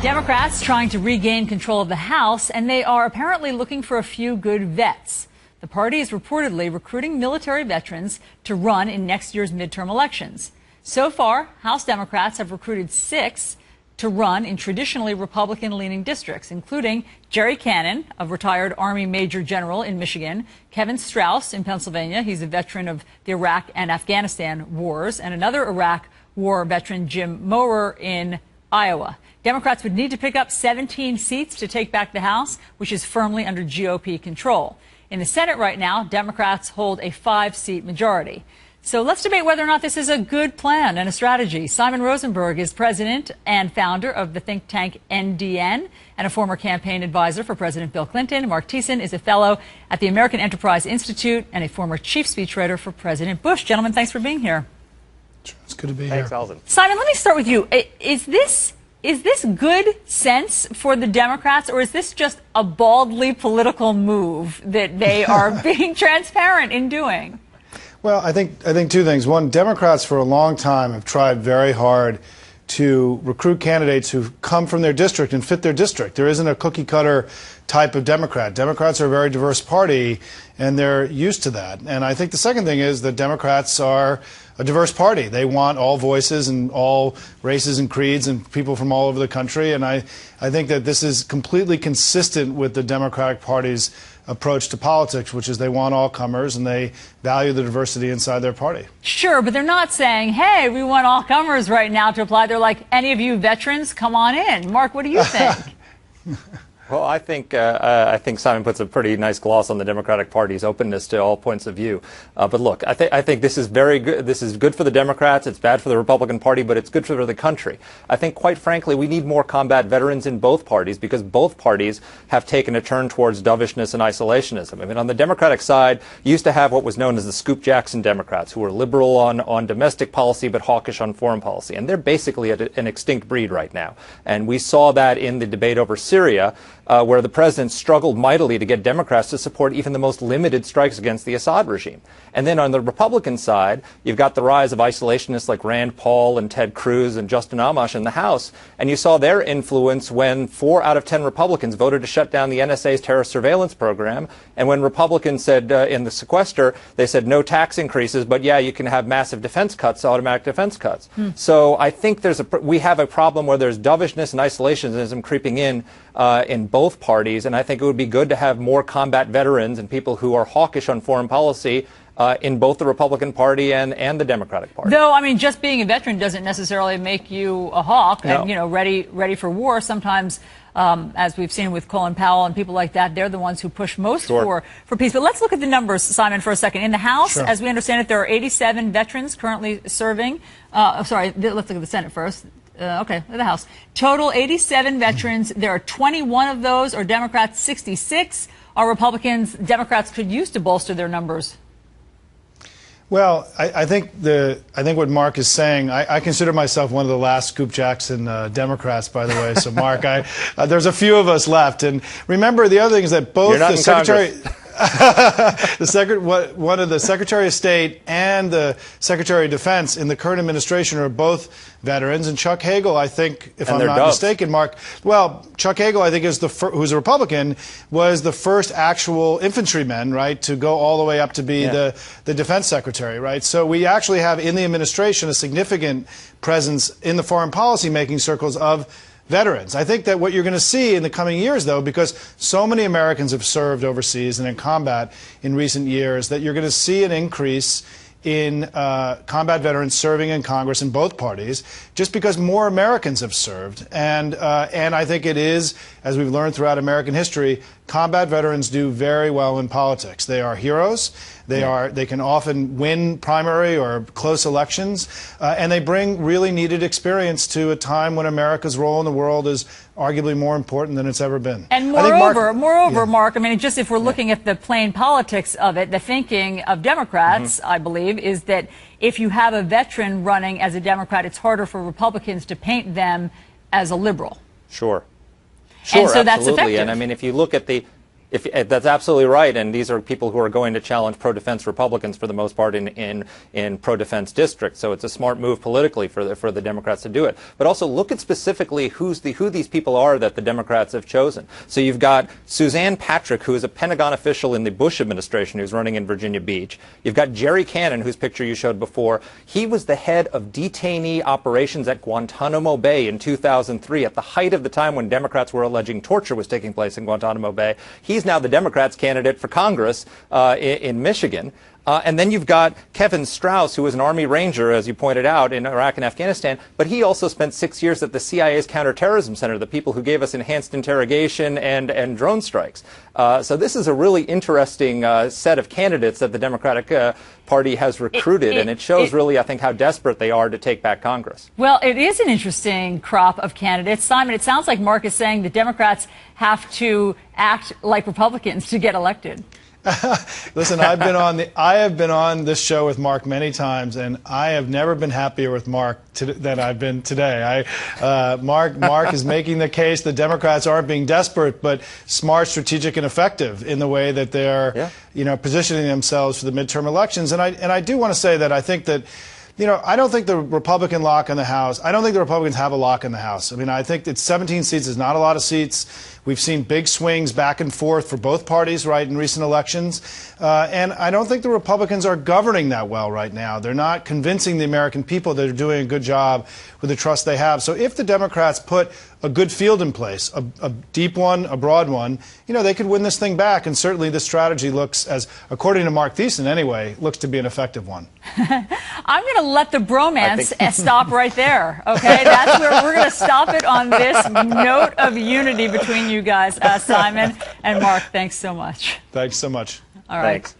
Democrats trying to regain control of the House, and they are apparently looking for a few good vets. The party is reportedly recruiting military veterans to run in next year's midterm elections. So far, House Democrats have recruited 6 to run in traditionally Republican-leaning districts, including Jerry Cannon, a retired Army Major General in Michigan, Kevin Strauss in Pennsylvania, he's a veteran of the Iraq and Afghanistan wars, and another Iraq war veteran, Jim Mower, in Iowa. Democrats would need to pick up 17 seats to take back the House, which is firmly under GOP control. In the Senate right now, Democrats hold a 5-seat majority. So let's debate whether or not this is a good plan and a strategy. Simon Rosenberg is president and founder of the think tank NDN and a former campaign advisor for President Bill Clinton. Mark Thiessen is a fellow at the American Enterprise Institute and a former chief speechwriter for President Bush. Gentlemen, thanks for being here. It's good to be here. Thanks, Alvin. Simon, let me start with you. Is this good sense for the Democrats, or is this just a baldly political move that they are being transparent in doing? Well, I think two things. One, Democrats for a long time have tried very hard to recruit candidates who come from their district and fit their district. There isn't a cookie-cutter type of Democrat. Democrats are a very diverse party, and they're used to that. And I think the second thing is that Democrats are a diverse party. They want all voices and all races and creeds and people from all over the country. And I think that this is completely consistent with the Democratic Party's approach to politics, which is they want all comers and they value the diversity inside their party. Sure, but they're not saying, hey, we want all comers right now to apply. They're like, any of you veterans, come on in. Mark, what do you think? Well, I think Simon puts a pretty nice gloss on the Democratic Party's openness to all points of view. But look, I think this is very good. This is good for the Democrats. It's bad for the Republican Party, but it's good for the country. I think, quite frankly, we need more combat veterans in both parties because both parties have taken a turn towards dovishness and isolationism. I mean, on the Democratic side, you used to have what was known as the Scoop Jackson Democrats, who were liberal on domestic policy but hawkish on foreign policy. And they're basically an extinct breed right now. And we saw that in the debate over Syria, where the president struggled mightily to get Democrats to support even the most limited strikes against the Assad regime. And then on the Republican side, you've got the rise of isolationists like Rand Paul and Ted Cruz and Justin Amash in the House. And you saw their influence when 4 out of 10 Republicans voted to shut down the NSA's terrorist surveillance program. And when Republicans said in the sequester, they said no tax increases, but yeah, you can have massive defense cuts, automatic defense cuts. So I think we have a problem where there's dovishness and isolationism creeping in both parties, and I think it would be good to have more combat veterans and people who are hawkish on foreign policy in both the Republican Party and the Democratic Party. Though, I mean, just being a veteran doesn't necessarily make you a hawk No. and, ready for war. Sometimes, as we've seen with Colin Powell and people like that, they're the ones who push most for peace. But let's look at the numbers, Simon, for a second. In the House, Sure. as we understand it, there are 87 veterans currently serving. Let's look at the Senate first. Okay, the House. Total 87 veterans. There are 21 of those are Democrats, 66 are Republicans. Democrats could use to bolster their numbers. Well, I think what Mark is saying, I consider myself one of the last Scoop Jackson Democrats, by the way. So, Mark, there's a few of us left. And remember, the other thing is that both the Secretary... one of the Secretary of State and the Secretary of Defense in the current administration are both veterans. And Chuck Hagel, I think, if I'm not mistaken, Mark, well, Chuck Hagel, I think, who's a Republican, was the first actual infantryman, right, to go all the way up to be the Defense Secretary, right? So we actually have in the administration a significant presence in the foreign policy making circles of veterans. I think that what you're going to see in the coming years, though, because so many Americans have served overseas and in combat in recent years, that you're going to see an increase in combat veterans serving in Congress in both parties, just because more Americans have served. And I think it is, as we've learned throughout American history, combat veterans do very well in politics. They are heroes. They can often win primary or close elections, and they bring really needed experience to a time when America's role in the world is arguably more important than it's ever been. And moreover, Mark, I mean, just if we're looking at the plain politics of it, the thinking of Democrats, I believe, is that if you have a veteran running as a Democrat, it's harder for Republicans to paint them as a liberal. Sure, and so that's absolutely. effective. And I mean, if you look at the That's absolutely right, and these are people who are going to challenge pro-defense Republicans for the most part in pro-defense districts. So it's a smart move politically for the Democrats to do it. But also look at specifically who these people are that the Democrats have chosen. So you've got Suzanne Patrick, who is a Pentagon official in the Bush administration, who's running in Virginia Beach. You've got Jerry Cannon, whose picture you showed before. He was the head of detainee operations at Guantanamo Bay in 2003, at the height of the time when Democrats were alleging torture was taking place in Guantanamo Bay. He's now the Democrats' candidate for Congress in Michigan. And then you've got Kevin Strauss, who was an Army Ranger, as you pointed out, in Iraq and Afghanistan, but he also spent 6 years at the CIA's Counterterrorism Center, the people who gave us enhanced interrogation and drone strikes. So this is a really interesting set of candidates that the Democratic Party has recruited, and it shows really, I think, how desperate they are to take back Congress. Well, it is an interesting crop of candidates. Simon, it sounds like Mark is saying the Democrats have to act like Republicans to get elected. Listen, I have been on this show with Mark many times, and I have never been happier with Mark than I've been today. Mark is making the case the Democrats aren't being desperate, but smart, strategic, and effective in the way that they're, positioning themselves for the midterm elections. And I do want to say that I think that, I don't think the Republican lock in the House, I don't think the Republicans have a lock in the House. I mean, I think it's 17 seats is not a lot of seats. We've seen big swings back and forth for both parties, right, in recent elections. And I don't think the Republicans are governing that well right now. They're not convincing the American people that they're doing a good job with the trust they have. So if the Democrats put a good field in place, a deep one, a broad one, they could win this thing back. And certainly this strategy looks, as according to Mark Thiessen anyway, looks to be an effective one. I'm going to let the bromance stop right there, okay? That's where we're going to stop it on this note of unity between you guys. Simon and Mark, thanks so much. Thanks so much. All right. Thanks.